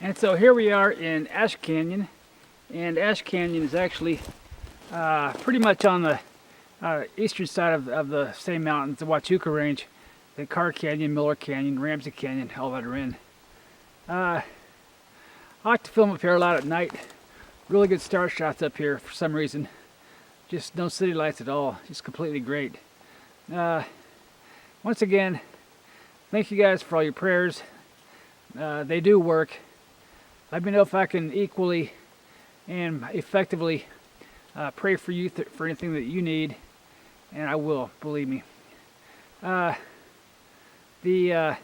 And so here we are in Ash Canyon, and Ash Canyon is actually pretty much on the eastern side of the same mountains, the Huachuca Range, the Carr Canyon, Miller Canyon, Ramsey Canyon, all that are in. I like to film up here a lot at night. Really good star shots up here for some reason. Just no city lights at all, just completely great. Once again, thank you guys for all your prayers. They do work. Let me know if I can equally and effectively pray for you for anything that you need, and I will, believe me. The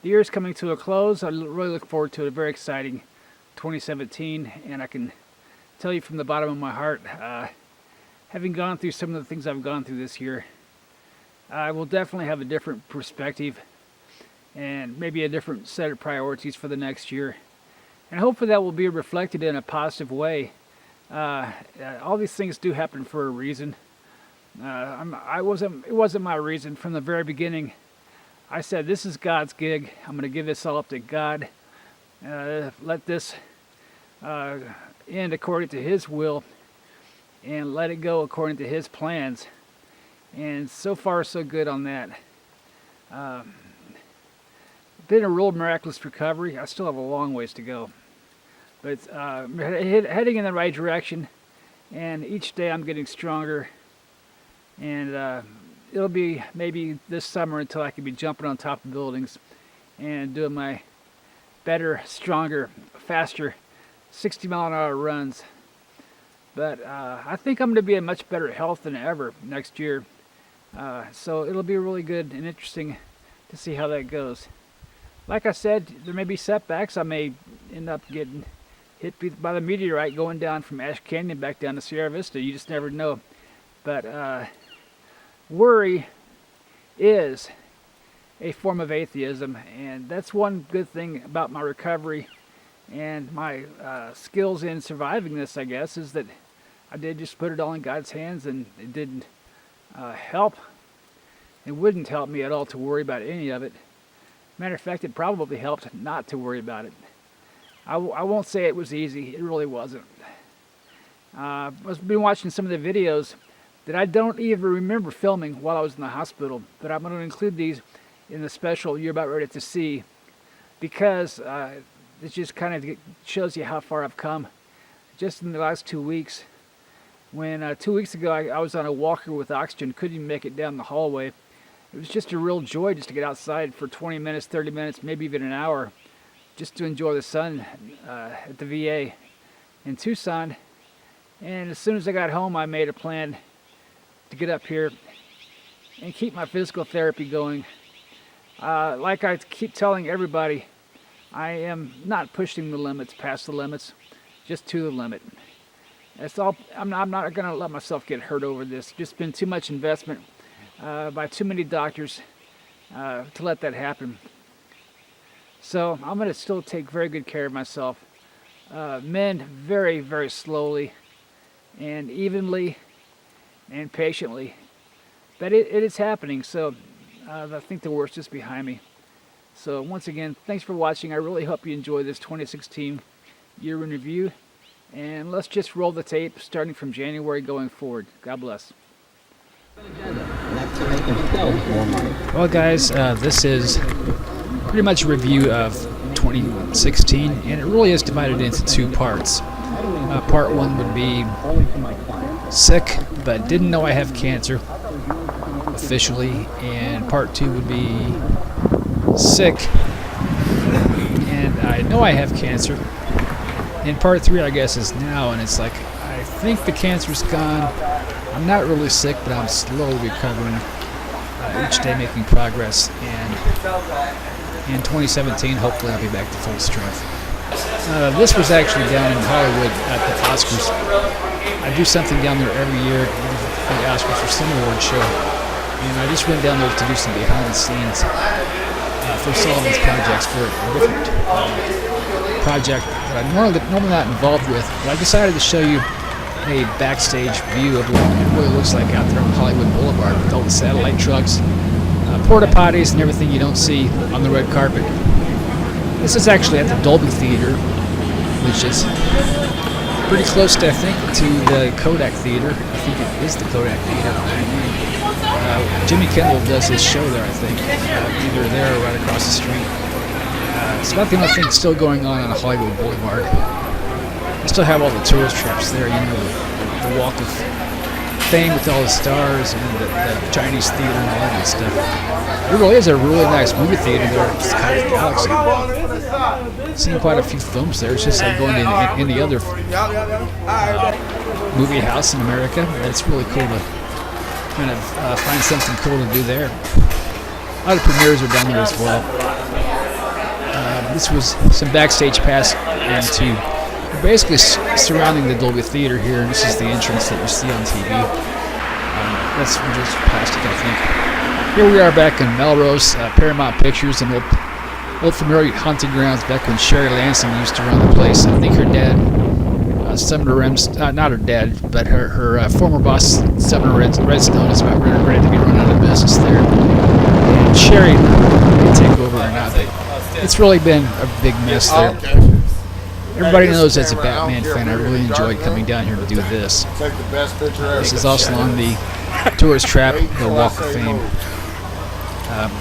year's coming to a close. I really look forward to a very exciting 2017, and I can tell you from the bottom of my heart, having gone through some of the things I've gone through this year, I will definitely have a different perspective and maybe a different set of priorities for the next year. And hopefully that will be reflected in a positive way. All these things do happen for a reason. It wasn't my reason from the very beginning. I said, this is God's gig. I'm going to give this all up to God. Let this end according to His will, and let it go according to His plans. And so far, so good on that. Been a real miraculous recovery. I still have a long ways to go, but it's heading in the right direction. And each day I'm getting stronger. And it'll be maybe this summer until I can be jumping on top of buildings and doing my better, stronger, faster 60-mile-an-hour runs. But I think I'm going to be in much better health than ever next year. So it'll be really good and interesting to see how that goes. Like I said, there may be setbacks. I may end up getting hit by the meteorite going down from Ash Canyon back down to Sierra Vista. You just never know. But worry is a form of atheism, and that's one good thing about my recovery and my skills in surviving this, I guess, is that I did just put it all in God's hands, and it didn't help. It wouldn't help me at all to worry about any of it. Matter of fact, it probably helped not to worry about it. I won't say it was easy. It really wasn't. I've been watching some of the videos that I don't even remember filming while I was in the hospital, but I'm going to include these in the special you're about ready to see, because it just kind of shows you how far I've come just in the last 2 weeks. When 2 weeks ago I was on a walker with oxygen, couldn't even make it down the hallway. It was just a real joy just to get outside for 20 minutes, 30 minutes, maybe even an hour, just to enjoy the sun at the VA in Tucson. And as soon as I got home, I made a plan to get up here and keep my physical therapy going. Like I keep telling everybody, I am not pushing the limits, past the limits, just to the limit. That's all. I'm not going to let myself get hurt over this. Just been too much investment by too many doctors to let that happen. So I'm going to still take very good care of myself. Mend very, very slowly and evenly and patiently. But it is happening, so I think the worst is behind me. So once again, thanks for watching. I really hope you enjoy this 2016 year in review. And let's just roll the tape starting from January going forward. God bless. Well guys, this is pretty much a review of 2016, and it really is divided into two parts. Part one would be sick but didn't know I have cancer officially, and part two would be sick and I know I have cancer, and part three I guess is now, and it's like I think the cancer's gone. I'm not really sick, but I'm slowly recovering, each day making progress, and in 2017 hopefully I'll be back to full strength. This was actually down in Hollywood at the Oscars. I do something down there every year for the Oscars for some award show, and I just went down there to do some behind the scenes. for Sullivan's projects for a different project that I'm normally not involved with. But I decided to show you a backstage view of what it really looks like out there on Hollywood Boulevard with all the satellite trucks, porta potties, and everything you don't see on the red carpet. This is actually at the Dolby Theater, which is pretty close, I think, to the Kodak Theater. I think it is the Kodak Theater. Jimmy Kimmel does his show there, I think, either there or right across the street. It's about the only thing still going on Hollywood Boulevard. They still have all the tourist traps there, the Walk of Fame with all the stars and the Chinese theater and all that good stuff. There really is a really nice movie theater there. It's kind of Galaxy. I've seen quite a few films there. It's just like going to any other movie house in America. It's really cool to kind of find something cool to do there. A lot of premieres are done there as well. This was some backstage pass into basically surrounding the Dolby Theater here, and this is the entrance that you see on TV. That's just plastic, I think. Here we are back in Melrose, Paramount Pictures, and old familiar hunting grounds back when Sherry Lansing used to run the place. I think her dad, Sumner not her dad, but her former boss, Sumner Redstone, is about ready to be run out of business there. And Sherry may take over or not, but it's really been a big mess there. Everybody knows as a Batman fan, I really enjoyed coming down here to do this. This is also on the tourist trap, the Walk of Fame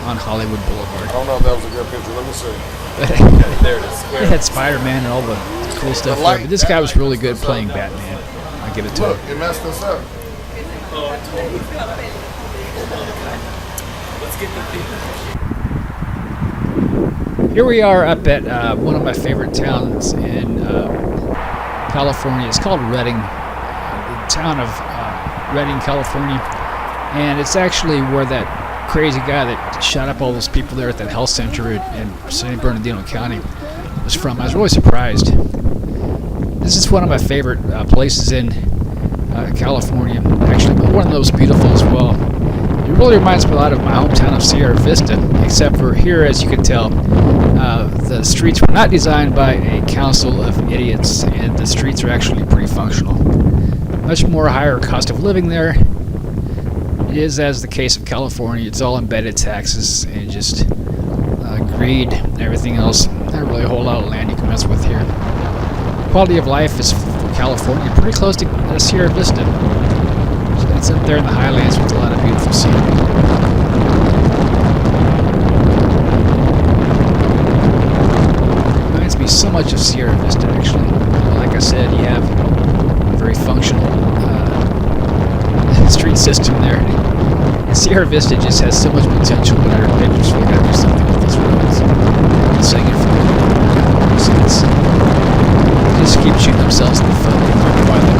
on Hollywood Boulevard. I don't know if that was a good picture. Let me see. There it is. They had Spider-Man and all the cool stuff there, but this guy was really good playing Batman. I give it to him. It messed us up. Let's get the people. Here we are up at one of my favorite towns in California. It's called Redding, the town of Redding, California. And it's actually where that crazy guy that shot up all those people there at that health center in San Bernardino County was from. I was really surprised. This is one of my favorite places in California, actually, but one of those beautiful as well. It really reminds me a lot of my hometown of Sierra Vista, except for here, as you can tell, the streets were not designed by a council of idiots, and the streets are actually pretty functional. Much more higher cost of living there. It is, as the case of California, it's all embedded taxes and just greed and everything else. Not really a whole lot of land you can mess with here. Quality of life is for California pretty close to Sierra Vista. It's up there in the highlands with a lot of beautiful scenery. Reminds me so much of Sierra Vista, actually. Like I said, you have a very functional street system there. Sierra Vista just has so much potential, but our pictures really got to do something with these roads. Sing it for them. They just keep shooting themselves in the foot while the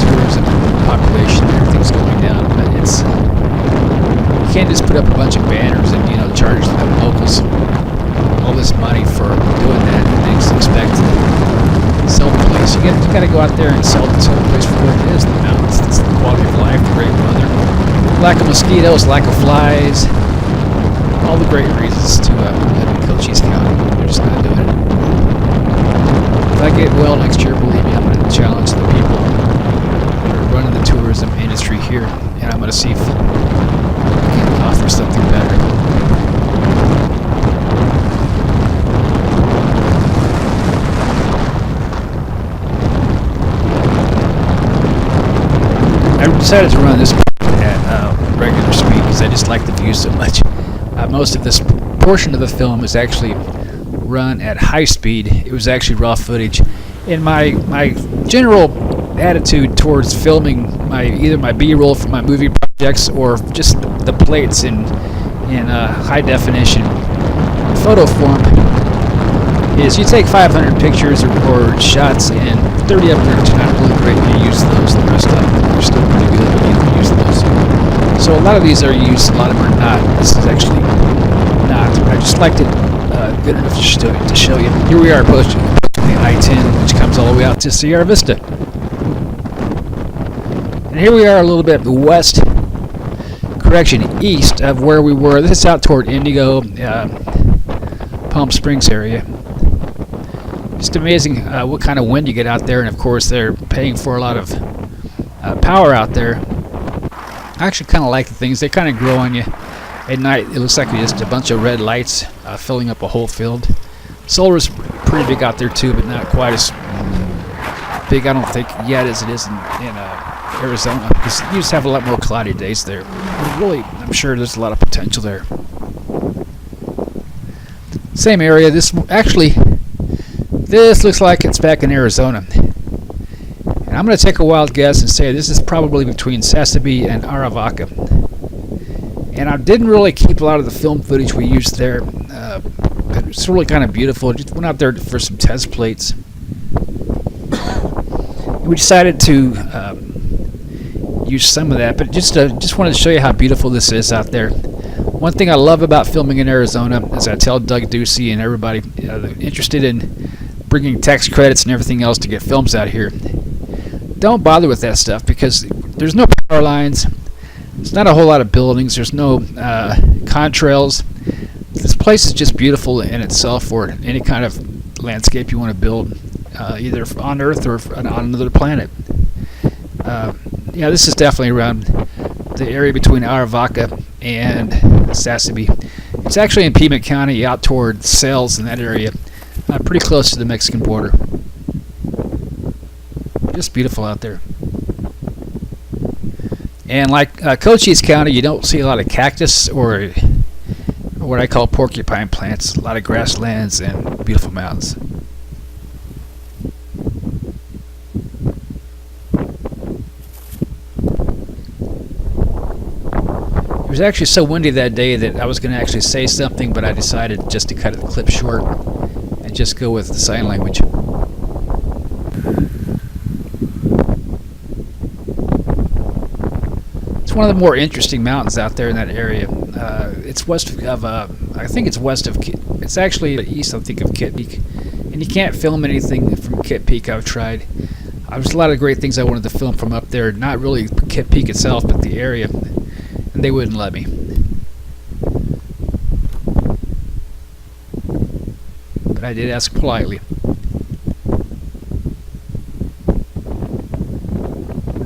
tourism population and everything's going down. But it's, you can't just put up a bunch of banners and charge the locals all this money for doing that and then expect to sell the place. You got to go out there and sell the place for what it is. The mountains, it's the quality of life, the great weather, lack of mosquitoes, lack of flies, all the great reasons to live in Cochise County. They're just not doing it. If I get well next year, believe me, I'm going to challenge the people that are running the tourism industry here, and I'm going to see if I can offer something better. I decided to run this at regular speed because I just like the view so much. Most of this portion of the film is actually run at high speed. It was actually raw footage. And my general attitude towards filming either my B-roll for my movie projects or just the plates in high definition photo form is you take 500 pictures or shots and 30 of them are not really great when you use those, and the rest of them are still pretty good when you use those. So a lot of these are used, a lot of them are not. This is actually not. I just liked it good enough to show you. Here we are approaching the I-10, which comes all the way out to Sierra Vista. And here we are a little bit west, correction, east of where we were. This is out toward Indigo, Palm Springs area. Just amazing what kind of wind you get out there, and of course they're paying for a lot of power out there. I actually kind of like the things. They kind of grow on you at night. It looks like just a bunch of red lights filling up a whole field. Solar's pretty big out there too, but not quite as big, I don't think, yet as it is in Arizona. Because you just have a lot more cloudy days there. Really, I'm sure there's a lot of potential there. Same area. This looks like it's back in Arizona. And I'm going to take a wild guess and say this is probably between Sasabe and Aravaca. And I didn't really keep a lot of the film footage we used there. But it's really kind of beautiful. Just went out there for some test plates. We decided to use some of that, but just wanted to show you how beautiful this is out there. One thing I love about filming in Arizona, as I tell Doug Ducey and everybody interested in bringing tax credits and everything else to get films out here, don't bother with that stuff because there's no power lines. There's not a whole lot of buildings. There's no contrails. This place is just beautiful in itself for any kind of landscape you want to build, either on Earth or on another planet. Yeah, this is definitely around the area between Aravaca and Sasabe. It's actually in Pima County, out toward Sales in that area, pretty close to the Mexican border. Just beautiful out there. And like Cochise County, you don't see a lot of cactus or what I call porcupine plants. A lot of grasslands and beautiful mountains. It was actually so windy that day that I was going to actually say something, but I decided just to cut the clip short and just go with the sign language. It's one of the more interesting mountains out there in that area. It's west of, I think it's west of, it's actually east, I think, of Kit Peak. And you can't film anything from Kit Peak. I've tried. There's a lot of great things I wanted to film from up there. Not really Kit Peak itself, but the area. And they wouldn't let me. But I did ask politely.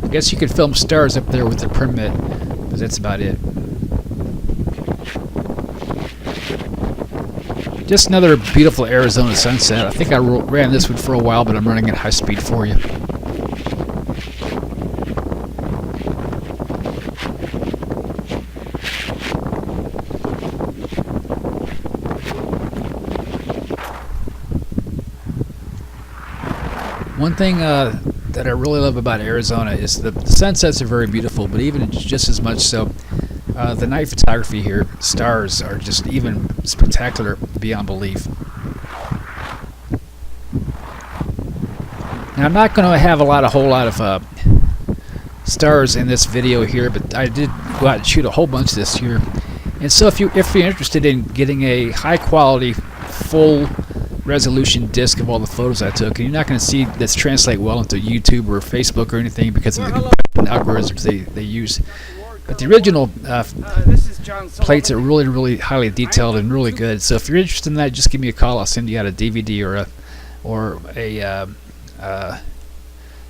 I guess you could film stars up there with the permit, but that's about it. Just another beautiful Arizona sunset. I think I ran this one for a while, but I'm running at high speed for you. One thing that I really love about Arizona is the sunsets are very beautiful, but even just as much so, the night photography here, stars are just even spectacular beyond belief. Now, I'm not going to have a whole lot of stars in this video here, but I did go out and shoot a whole bunch this year. And so if you're interested in getting a high quality, full resolution disc of all the photos I took, and you're not going to see this translate well into YouTube or Facebook or anything because of the algorithms they use. But the original plates are really, really highly detailed and really good. So if you're interested in that, just give me a call. I'll send you out a DVD or a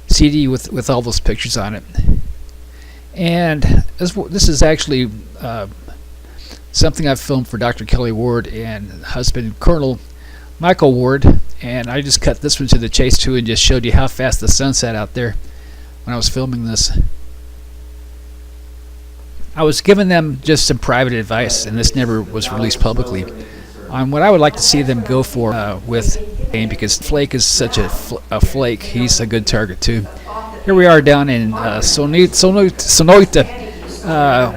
CD with all those pictures on it. And this is actually something I've filmed for Dr. Kelly Ward and husband Colonel Michael Ward, and I just cut this one to the chase too and just showed you how fast the sun set out there when I was filming this. I was giving them just some private advice, and this never was released publicly, on what I would like to see them go for with Kane, because Flake is such a flake. He's a good target too. Here we are down in Sonoita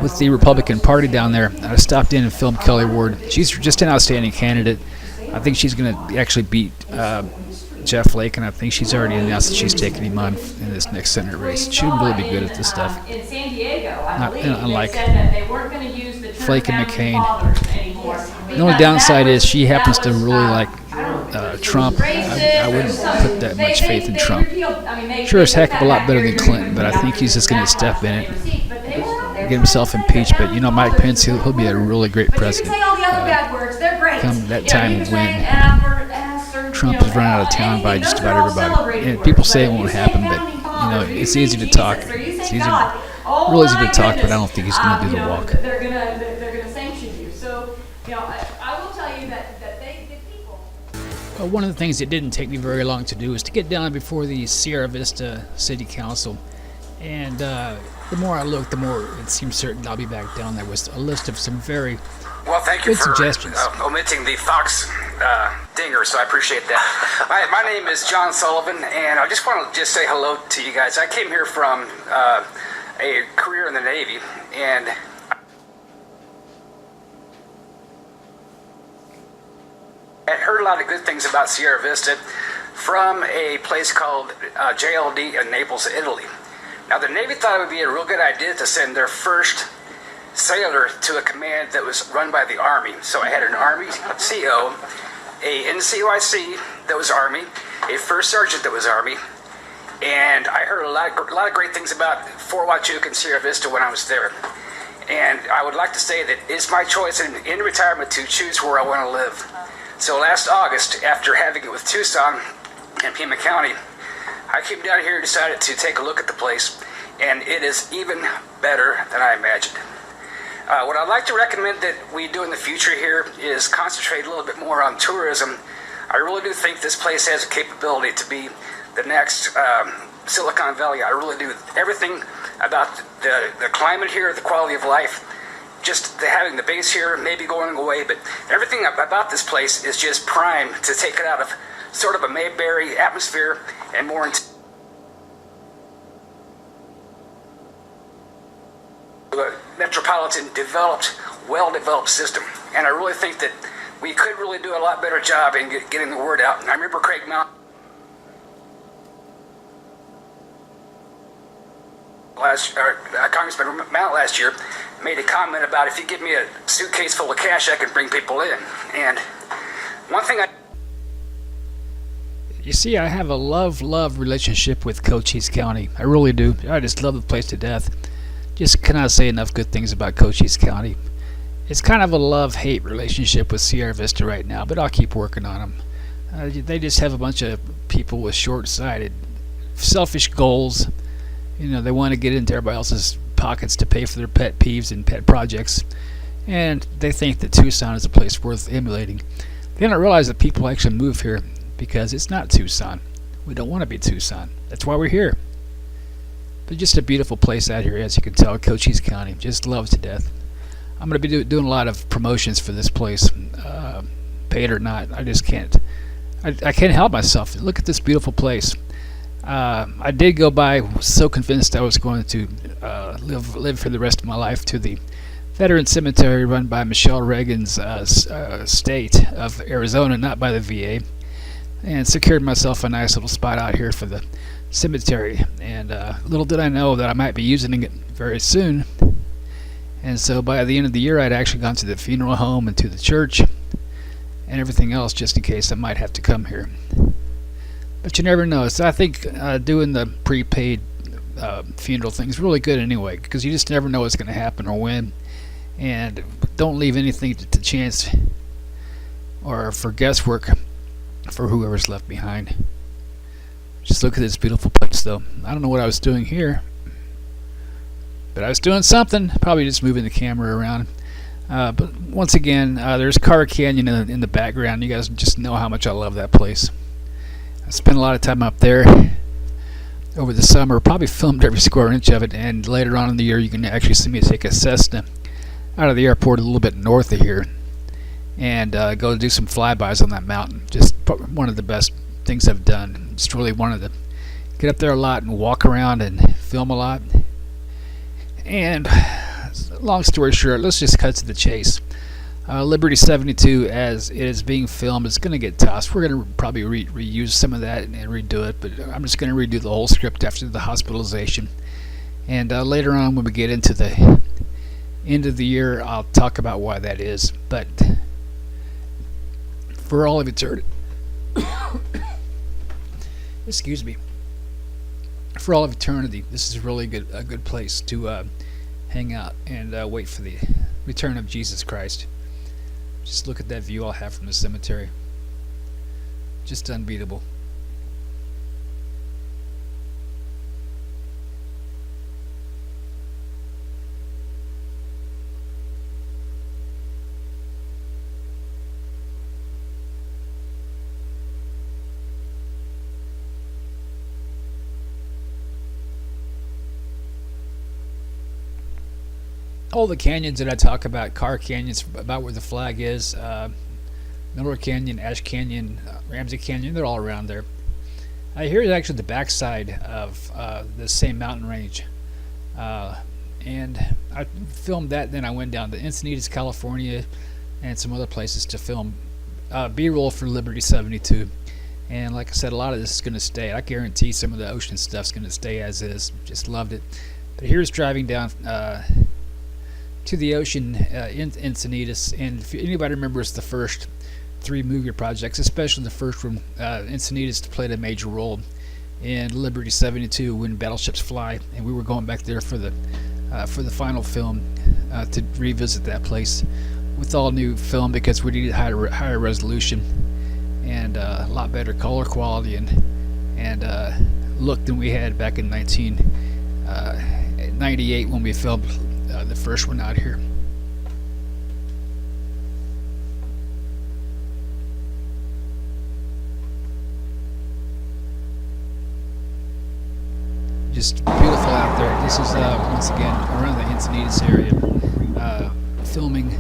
with the Republican Party down there. I stopped in and filmed Kelly Ward. She's just an outstanding candidate. I think she's going to actually beat Jeff Flake, and I think she's already announced that she's taking him on in this next Senate race. She would really be good at this stuff. In San Diego, Unlike they said that they weren't going to use the term Flake and founding McCain. fathers anymore. The only downside is she happens to really like Trump. I wouldn't put that much faith in Trump. Sure as heck of a lot better than Clinton, but I think he's just going to step in it. get himself impeached, but Mike Pence, he'll be a really great But you president. can say all the other bad words. They're great. Come that You know, time you can say when ass or, Trump you know, is run out of town by anything. just Those are about all everybody. celebrated And words. people say it But won't you say happen, but founding fathers, or you it's say easy to Jesus, talk. or you say It's easy, God. Oh, real easy to my talk, but I goodness. don't think he's going to do You the know, walk. They're gonna sanction you. So, I will tell you that the people. One of the things that didn't take me very long to do was to get down before the Sierra Vista City Council. And the more I looked, the more it seemed certain I'll be back down there with a list of some very Well, thank you good for suggestions. omitting the Fox dinger, so I appreciate that. My name is John Sullivan, and I just want to say hello to you guys. I came here from a career in the Navy, and I heard a lot of good things about Sierra Vista from a place called JLD in Naples, Italy. Now, the Navy thought it would be a real good idea to send their first sailor to a command that was run by the Army. So I had an Army CO, a NCOIC that was Army, a first sergeant that was Army, and I heard a lot of great things about Fort Huachuca and Sierra Vista when I was there. And I would like to say that it's my choice in retirement to choose where I want to live. So last August, after having it with Tucson and Pima County, I came down here and decided to take a look at the place, and it is even better than I imagined. What I'd like to recommend that we do in the future here is concentrate a little bit more on tourism. I really do think this place has a capability to be the next Silicon Valley. I really do. Everything about the climate here, the quality of life, just having the base here, maybe going away, but everything about this place is just prime to take it out of sort of a Mayberry atmosphere and more into a metropolitan, developed, well-developed system. And I really think that we could really do a lot better job in getting the word out. And I remember Craig Mount, Congressman Mount last year, made a comment about if you give me a suitcase full of cash, I can bring people in. And one thing You see, I have a love relationship with Cochise County. I really do. I just love the place to death. Just cannot say enough good things about Cochise County. It's kind of a love-hate relationship with Sierra Vista right now, but I'll keep working on them. They just have a bunch of people with short-sighted, selfish goals. They want to get into everybody else's pockets to pay for their pet peeves and pet projects, and they think that Tucson is a place worth emulating. They don't realize that people actually move here because it's not Tucson. We don't want to be Tucson. That's why we're here. But just a beautiful place out here, as you can tell. Cochise County, just love to death. I'm going to be doing a lot of promotions for this place, paid or not. I just can't. I can't help myself. Look at this beautiful place. I did go by so convinced I was going to live for the rest of my life to the Veteran Cemetery run by Michelle Reagan's state of Arizona, not by the VA, and secured myself a nice little spot out here for the cemetery. And little did I know that I might be using it very soon. And so by the end of the year, I'd actually gone to the funeral home and to the church and everything else, just in case I might have to come here. But you never know. So I think doing the prepaid funeral thing is really good anyway, because you just never know what's going to happen or when. And don't leave anything to chance or for guesswork for whoever's left behind. Just look at this beautiful place, though. I don't know what I was doing here, but I was doing something. Probably just moving the camera around. But once again, there's Car Canyon in the background. You guys just know how much I love that place. I spent a lot of time up there over the summer. Probably filmed every square inch of it. And later on in the year, you can actually see me take a Cessna out of the airport a little bit north of here and go do some flybys on that mountain. Just one of the best things I've done. Just really wanted to get up there a lot and walk around and film a lot. And long story short, let's just cut to the chase. Liberty 72, as it is being filmed, is going to get tossed. We're going to probably reuse some of that and redo it, but I'm just going to redo the whole script after the hospitalization. And later on, when we get into the end of the year, I'll talk about why that is. But for all of eternity, excuse me, for all of eternity, this is really a good place to hang out and wait for the return of Jesus Christ. Just look at that view I'll have from the cemetery. Just unbeatable. All the canyons that I talk about, Car Canyons, about where the flag is, Miller Canyon, Ash Canyon, Ramsey Canyon, they're all around there. Here is actually the backside of the same mountain range. And I filmed that, then I went down to Encinitas, California, and some other places to film B-roll for Liberty 72. And like I said, a lot of this is going to stay. I guarantee some of the ocean stuff's going to stay as is. Just loved it. But here's driving down to the ocean in Encinitas, and if anybody remembers the first 3 movie projects, especially the first one, Encinitas played a major role in Liberty 72 when battleships fly, and we were going back there for the final film to revisit that place with all new film because we needed higher resolution and a lot better color quality and look than we had back in 1998 when we filmed the first one out here. Just beautiful out there. This is once again around the Encinitas area, filming.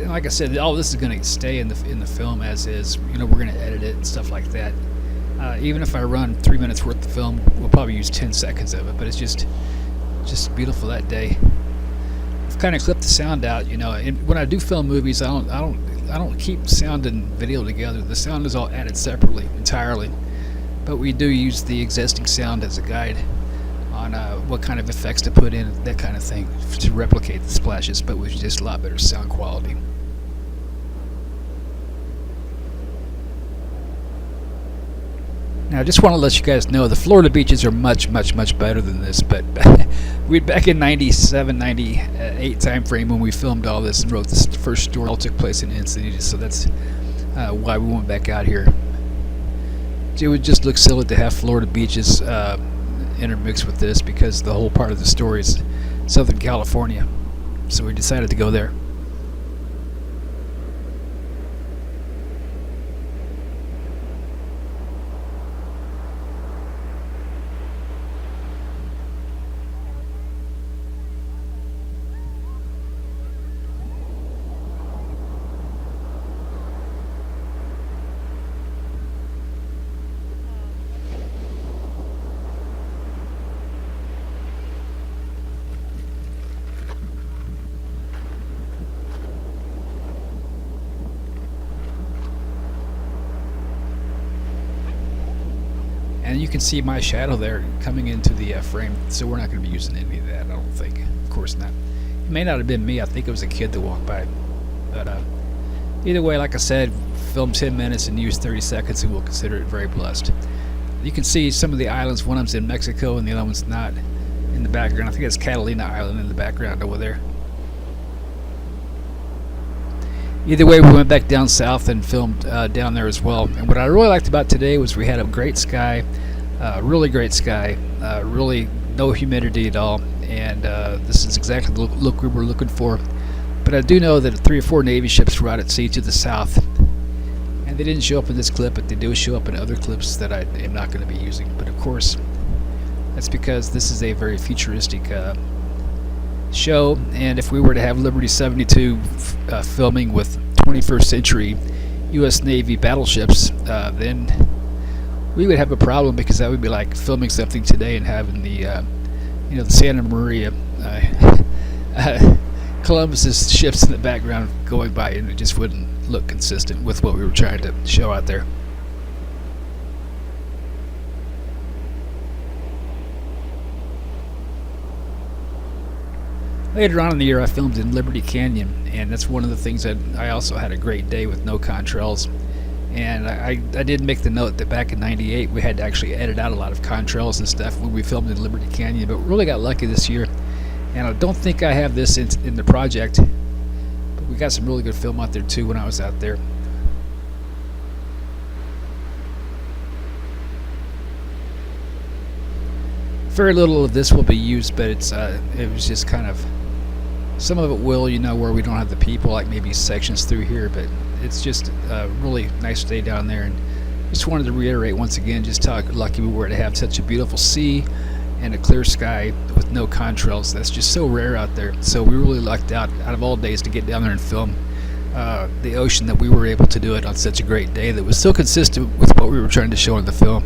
Like I said, all this is going to stay in the film as is. You know, we're going to edit it and stuff like that. Even if I run 3 minutes worth of film, we'll probably use 10 seconds of it. But it's just beautiful that day. I've kind of clipped the sound out, you know. And when I do film movies, I don't keep sound and video together. The sound is all added separately, entirely. But we do use the existing sound as a guide on what kind of effects to put in, that kind of thing, to replicate the splashes, but with just a lot better sound quality. Now, I just want to let you guys know the Florida beaches are much, much, much better than this. But we back in 97, 98 time frame when we filmed all this and wrote this first story. All took place in Encinitas, so that's why we went back out here. It would just look silly to have Florida beaches intermixed with this because the whole part of the story is Southern California. So we decided to go there. And you can see my shadow there coming into the frame, so we're not going to be using any of that, I don't think. Of course not. It may not have been me. I think it was a kid that walked by. But either way, like I said, film 10 minutes and use 30 seconds, and we'll consider it very blessed. You can see some of the islands. One of them's in Mexico, and the other one's not in the background. I think that's Catalina Island in the background over there. Either way, we went back down south and filmed down there as well. And what I really liked about today was we had a great sky, really great sky, really no humidity at all. And this is exactly the look we were looking for. But I do know that 3 or 4 Navy ships were out at sea to the south. And they didn't show up in this clip, but they do show up in other clips that I am not going to be using. But of course, that's because this is a very futuristic show, and if we were to have Liberty 72 filming with 21st century U.S. Navy battleships, then we would have a problem, because that would be like filming something today and having the the Santa Maria Columbus's ships in the background going by, and it just wouldn't look consistent with what we were trying to show out there. Later on in the year, I filmed in Liberty Canyon, and that's one of the things that I also had a great day with no contrails. And I did make the note that back in '98 we had to actually edit out a lot of contrails and stuff when we filmed in Liberty Canyon, but we really got lucky this year And I don't think I have this in the project, but we got some really good film out there too when I was out there. Very little of this will be used, but it was just kind of, some of it will, where we don't have the people, like maybe sections through here, but it's just a really nice day down there. And just wanted to reiterate once again just how lucky we were to have such a beautiful sea and a clear sky with no contrails. That's just so rare out there. So we really lucked out of all days to get down there and film the ocean, that we were able to do it on such a great day that was so consistent with what we were trying to show in the film.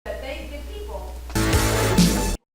that the